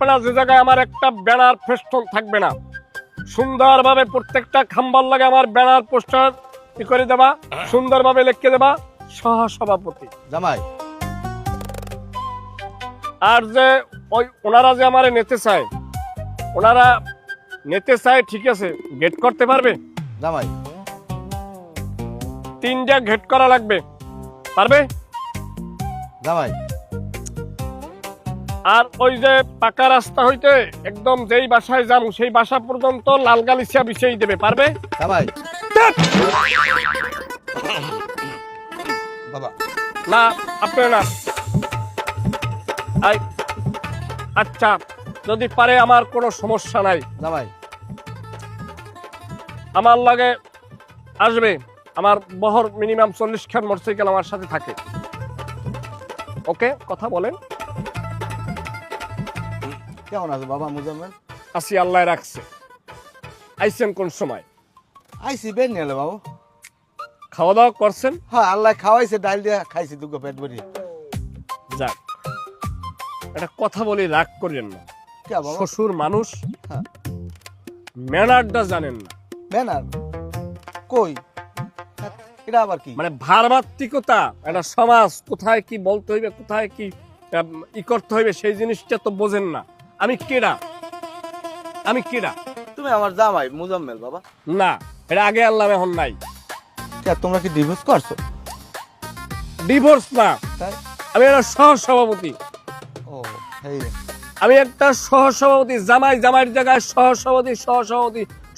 যে জায়গায় আমার একটা ব্যানার ফেস্টন থাকবে না, সুন্দরভাবে প্রত্যেকটা খাম্বার লাগে আমার ব্যানার পোস্টার কি করে দেবা, সুন্দরভাবে লিখে দেবা সহসভাপতি জামাই। আর যে ওই ওনারা যে আমারে নিতে চায়, ওনারা নিতে চায় ঠিক আছে, গেট করতে পারবে? জামাই 3টা গেট করা লাগবে, পারবে? জামাই আর ওই যে পাকা রাস্তা হইতে একদম যেই বাসায় যাম সেই বাসা পর্যন্ত লাল গালিচা বিছিয়ে দেবে, পারবে? জামাই বাবা না আপনি না। আচ্ছা যদি পারে আমার কোনো সমস্যা নাই, জামাই আমার লাগে আসবে, আমার বহর মিনিমাম 40 খান মোটরসাইকেল আমার সাথে থাকে। ওকে, কথা বলেন। কেমন আছে বাবা মুজাম্মেল? আসি, আল্লাহ রাখছে। আইছেন কোন সময়? আইসি বেন নিলে বাবু। খাওয়া দাওয়া করছেন? হ্যাঁ আল্লাহ খাওয়াইছে, ডাল দিয়ে খাইছি দুগো পেট ভরি। যাক, একটা কথা বলি, রাগ করেন না। কে বাবা? শ্বশুর মানুষ, হ্যাঁ। ম্যানারটা জানেন না। ব্যানার কই? এটা আবার কি? মানে ভারমাত্রিকতা, একটা সমাজ কোথায় কি বলতে হইবে, কোথায় কি ই করতে হইবে, সেই জিনিসটা তো বোঝেন না। আমি কেডা? আমি কেডা? তুমি আমার জামাই মুজাম্মেল বাবা। না, এটা আগে আল্লাহ, এখন নাই। কে তোমরা কি ডিভোর্স করছো? ডিভোর্স না, তাই? আমি একটা সহসভাপতি। ও এই রে। আমি একটা সহসভাপতি, জামাই জামাইয়ের জায়গায় সহসভাপতি।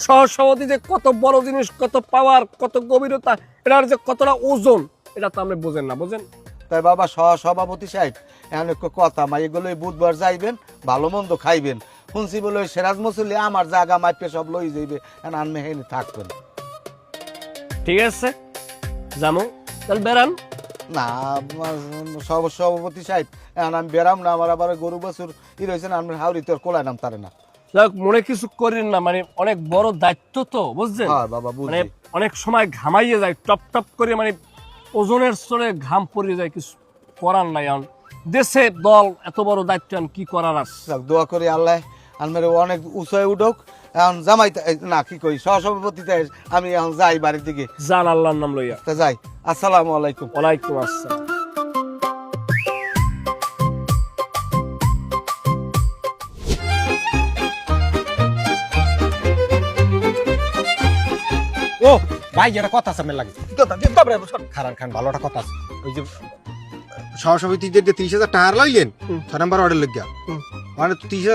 সহসভাপতি যে কত বড় জিনিস, কত পাওয়ার, কত গভীরতা, এটার যে কতটা ওজন, এটা তো আপনি বোঝেন না। বোঝেন? তাই বাবা সভাপতি সাহেব এখন একটু কথা মা, এগুলো বুধবার যাইবেন, ভালো মন্দ খাইবেন। শুনছি বলে ওই সেরাজ মসুলি আমার জায়গা মাইপে সব লই যাইবে, এখন আনমে হেনে থাকবেন। ঠিক আছে, জানো তাহলে বেড়ান। না সভাপতি সাহেব এখন আমি বেরাম না, আমার আবার গরু বছর ই রয়েছে না, আমি হাওড়ি তোর কোলায় নাম তারে না। যাক, মনে কিছু করেন না, মানে অনেক বড় দায়িত্ব তো, বুঝছেন? হ্যাঁ বাবা মানে বুঝছি। অনেক সময় ঘামাইয়ে যায়, টপ টপ করে, মানে ওজনের স্তরে ঘাম পড়িয়ে যায়, কিছু করার নাই। এখন দেশে দল এত বড় দায়িত্ব, এখন কি করার আছে? যাক, দোয়া করি আল্লাহ আলমের অনেক উঁচায় উঠুক। এখন জামাই না কি কই সহসভাপতিতে আমি এখন যাই বাড়ির দিকে। জান আল্লাহর নাম লইয়া। তা যাই, আসসালামু আলাইকুম। ওয়ালাইকুম আসসালাম। ও ভাই, একটা কথা আছে আমার লাগে। খারান খান, ভালো একটা কথা আছে। ওই যে সহসভাপতি যে 30,000 টাকা লইলেন 6 নম্বর অর্ডার লইয়া, মানে 30,000